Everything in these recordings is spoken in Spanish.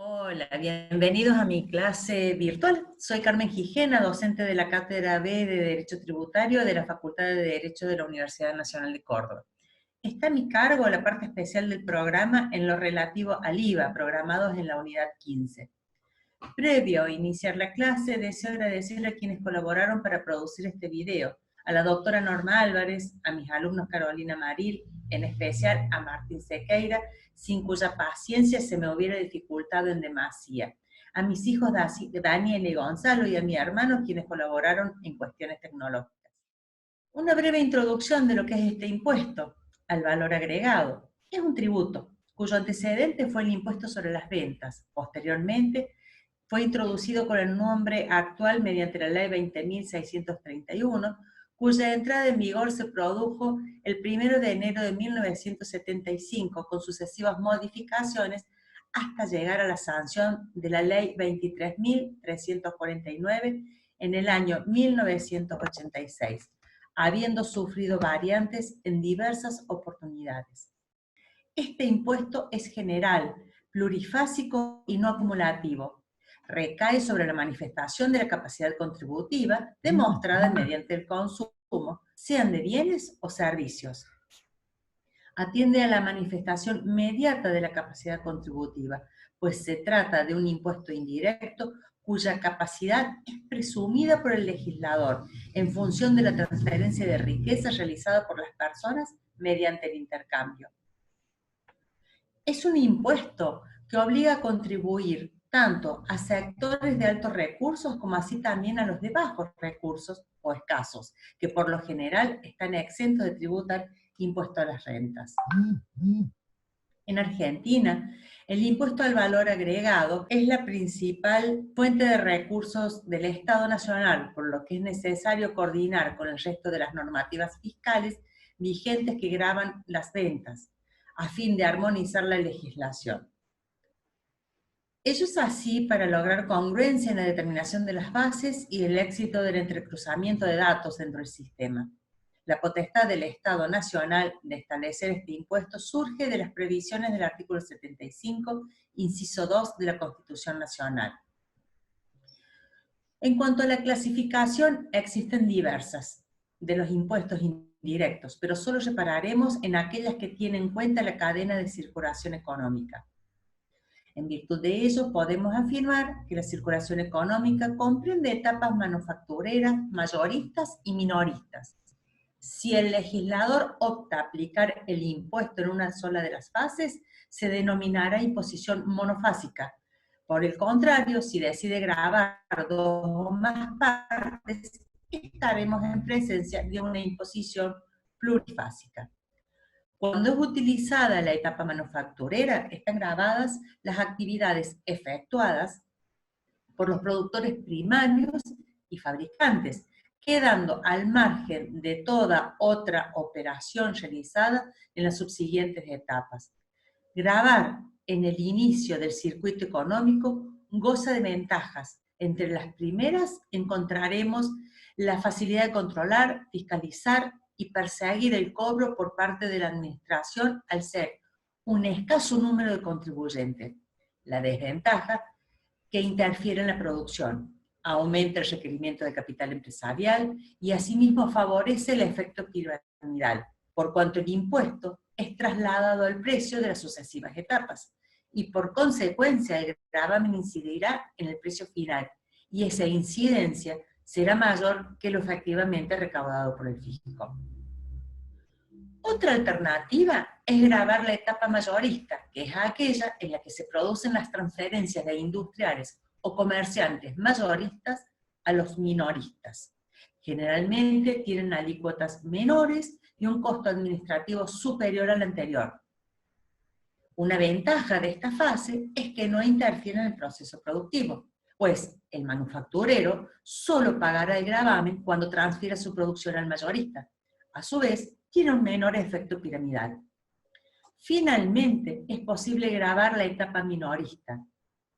Hola, bienvenidos a mi clase virtual. Soy Carmen Gijena, docente de la Cátedra B de Derecho Tributario de la Facultad de Derecho de la Universidad Nacional de Córdoba. Está a mi cargo la parte especial del programa en lo relativo al IVA, programados en la unidad 15. Previo a iniciar la clase, deseo agradecerle a quienes colaboraron para producir este video, a la doctora Norma Álvarez, a mis alumnos Carolina Maril, en especial a Martín Sequeira, sin cuya paciencia se me hubiera dificultado en demasía, a mis hijos Daniel y Gonzalo y a mi hermano, quienes colaboraron en cuestiones tecnológicas. Una breve introducción de lo que es este impuesto, al valor agregado. Es un tributo, cuyo antecedente fue el impuesto sobre las ventas. Posteriormente, fue introducido con el nombre actual mediante la Ley 20.631, cuya entrada en vigor se produjo el 1 de enero de 1975, con sucesivas modificaciones, hasta llegar a la sanción de la Ley 23.349 en el año 1986, habiendo sufrido variantes en diversas oportunidades. Este impuesto es general, plurifásico y no acumulativo. Recae sobre la manifestación de la capacidad contributiva demostrada mediante el consumo, sean de bienes o servicios. Atiende a la manifestación mediata de la capacidad contributiva, pues se trata de un impuesto indirecto cuya capacidad es presumida por el legislador en función de la transferencia de riqueza realizada por las personas mediante el intercambio. Es un impuesto que obliga a contribuir tanto a sectores de altos recursos como así también a los de bajos recursos o escasos, que por lo general están exentos de tributar impuesto a las rentas. En Argentina, el impuesto al valor agregado es la principal fuente de recursos del Estado Nacional, por lo que es necesario coordinar con el resto de las normativas fiscales vigentes que gravan las ventas, a fin de armonizar la legislación. Ello es así para lograr congruencia en la determinación de las bases y el éxito del entrecruzamiento de datos dentro del sistema. La potestad del Estado Nacional de establecer este impuesto surge de las previsiones del artículo 75, inciso 2 de la Constitución Nacional. En cuanto a la clasificación, existen diversas de los impuestos indirectos, pero solo repararemos en aquellas que tienen en cuenta la cadena de circulación económica. En virtud de ello, podemos afirmar que la circulación económica comprende etapas manufactureras, mayoristas y minoristas. Si el legislador opta a aplicar el impuesto en una sola de las fases, se denominará imposición monofásica. Por el contrario, si decide gravar dos o más partes, estaremos en presencia de una imposición plurifásica. Cuando es utilizada la etapa manufacturera, están grabadas las actividades efectuadas por los productores primarios y fabricantes, quedando al margen de toda otra operación realizada en las subsiguientes etapas. Grabar en el inicio del circuito económico goza de ventajas. Entre las primeras encontraremos la facilidad de controlar, fiscalizar y perseguir el cobro por parte de la administración al ser un escaso número de contribuyentes. La desventaja, que interfiere en la producción, aumenta el requerimiento de capital empresarial y asimismo favorece el efecto piramidal, por cuanto el impuesto es trasladado al precio de las sucesivas etapas, y por consecuencia el gravamen incidirá en el precio final, y esa incidencia será mayor que lo efectivamente recaudado por el fisco. Otra alternativa es gravar la etapa mayorista, que es aquella en la que se producen las transferencias de industriales o comerciantes mayoristas a los minoristas. Generalmente tienen alícuotas menores y un costo administrativo superior al anterior. Una ventaja de esta fase es que no interfiere en el proceso productivo, pues el manufacturero solo pagará el gravamen cuando transfiera su producción al mayorista. A su vez, tiene un menor efecto piramidal. Finalmente, es posible gravar la etapa minorista,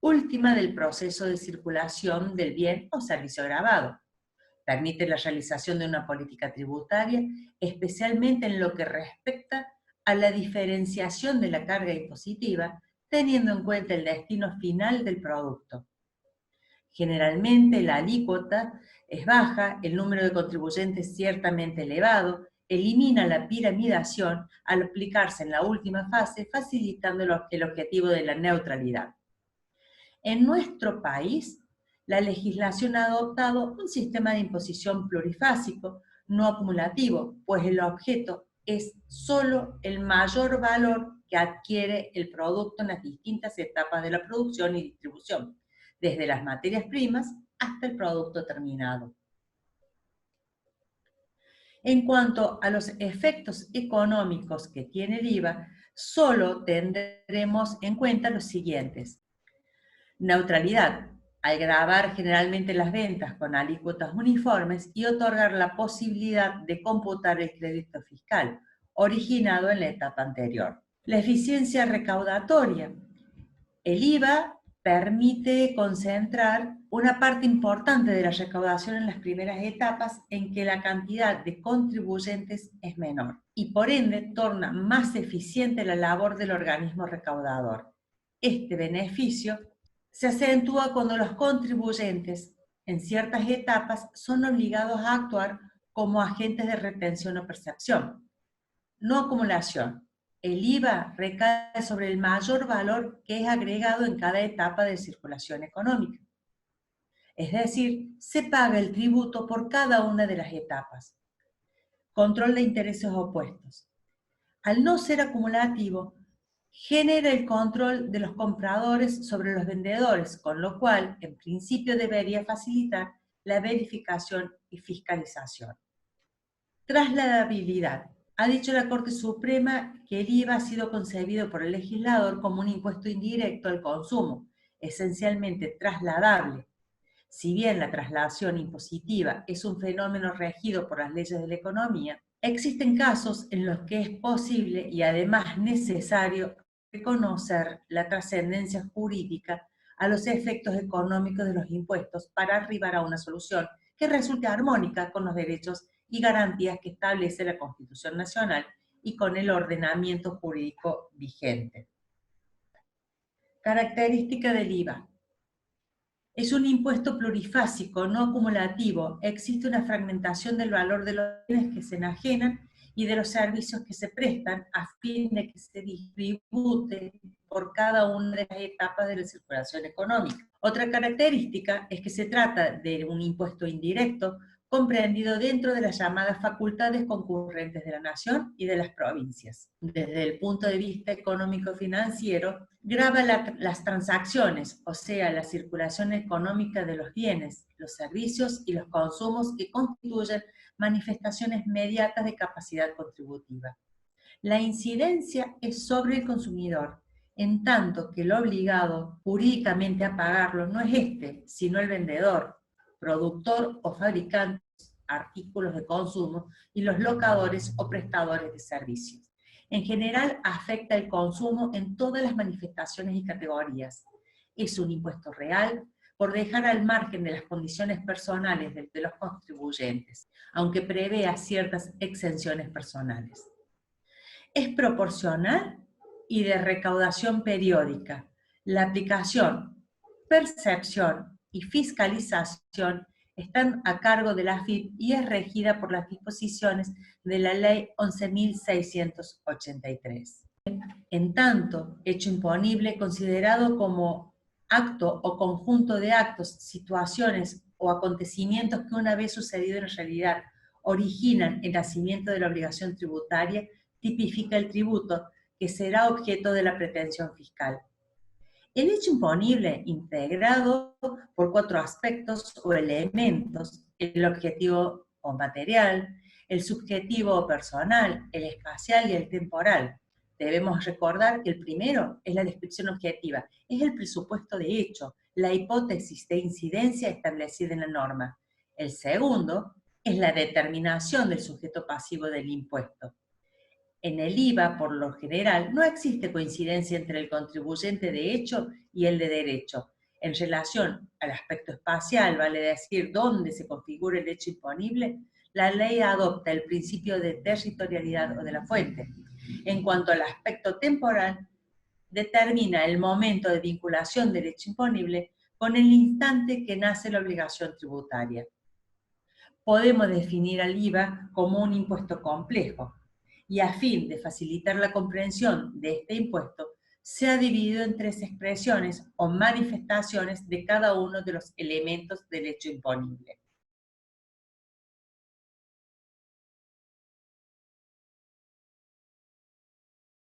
última del proceso de circulación del bien o servicio gravado. Permite la realización de una política tributaria, especialmente en lo que respecta a la diferenciación de la carga impositiva, teniendo en cuenta el destino final del producto. Generalmente la alícuota es baja, el número de contribuyentes ciertamente elevado, elimina la piramidación al aplicarse en la última fase, facilitando el objetivo de la neutralidad. En nuestro país, la legislación ha adoptado un sistema de imposición plurifásico, no acumulativo, pues el objeto es solo el mayor valor que adquiere el producto en las distintas etapas de la producción y distribución, desde las materias primas hasta el producto terminado. En cuanto a los efectos económicos que tiene el IVA, solo tendremos en cuenta los siguientes. Neutralidad, al gravar generalmente las ventas con alícuotas uniformes y otorgar la posibilidad de computar el crédito fiscal, originado en la etapa anterior. La eficiencia recaudatoria. El IVA permite concentrar una parte importante de la recaudación en las primeras etapas en que la cantidad de contribuyentes es menor y por ende torna más eficiente la labor del organismo recaudador. Este beneficio se acentúa cuando los contribuyentes en ciertas etapas son obligados a actuar como agentes de retención o percepción, no acumulación. El IVA recae sobre el mayor valor que es agregado en cada etapa de circulación económica. Es decir, se paga el tributo por cada una de las etapas. Control de intereses opuestos. Al no ser acumulativo, genera el control de los compradores sobre los vendedores, con lo cual, en principio, debería facilitar la verificación y fiscalización. Trasladabilidad. Ha dicho la Corte Suprema que el IVA ha sido concebido por el legislador como un impuesto indirecto al consumo, esencialmente trasladable. Si bien la trasladación impositiva es un fenómeno regido por las leyes de la economía, existen casos en los que es posible y además necesario reconocer la trascendencia jurídica a los efectos económicos de los impuestos para arribar a una solución que resulte armónica con los derechos y garantías que establece la Constitución Nacional y con el ordenamiento jurídico vigente. Característica del IVA. Es un impuesto plurifásico, no acumulativo. Existe una fragmentación del valor de los bienes que se enajenan y de los servicios que se prestan a fin de que se distribute por cada una de las etapas de la circulación económica. Otra característica es que se trata de un impuesto indirecto comprendido dentro de las llamadas facultades concurrentes de la nación y de las provincias. Desde el punto de vista económico-financiero, grava las transacciones, o sea, la circulación económica de los bienes, los servicios y los consumos que constituyen manifestaciones mediatas de capacidad contributiva. La incidencia es sobre el consumidor, en tanto que el obligado jurídicamente a pagarlo no es este, sino el vendedor, productor o fabricante de artículos de consumo y los locadores o prestadores de servicios. En general, afecta el consumo en todas las manifestaciones y categorías. Es un impuesto real por dejar al margen de las condiciones personales de los contribuyentes, aunque prevea ciertas exenciones personales. Es proporcional y de recaudación periódica. La aplicación, percepción y fiscalización están a cargo de la AFIP y es regida por las disposiciones de la Ley 11.683. En tanto, hecho imponible considerado como acto o conjunto de actos, situaciones o acontecimientos que una vez sucedido en realidad originan el nacimiento de la obligación tributaria, tipifica el tributo que será objeto de la pretensión fiscal. El hecho imponible, integrado por 4 aspectos o elementos: el objetivo o material, el subjetivo o personal, el espacial y el temporal. Debemos recordar que el primero es la descripción objetiva, es el presupuesto de hecho, la hipótesis de incidencia establecida en la norma. El segundo es la determinación del sujeto pasivo del impuesto. En el IVA, por lo general, no existe coincidencia entre el contribuyente de hecho y el de derecho. En relación al aspecto espacial, vale decir, dónde se configura el hecho imponible, la ley adopta el principio de territorialidad o de la fuente. En cuanto al aspecto temporal, determina el momento de vinculación del hecho imponible con el instante que nace la obligación tributaria. Podemos definir al IVA como un impuesto complejo, y a fin de facilitar la comprensión de este impuesto, se ha dividido en 3 expresiones o manifestaciones de cada uno de los elementos del hecho imponible.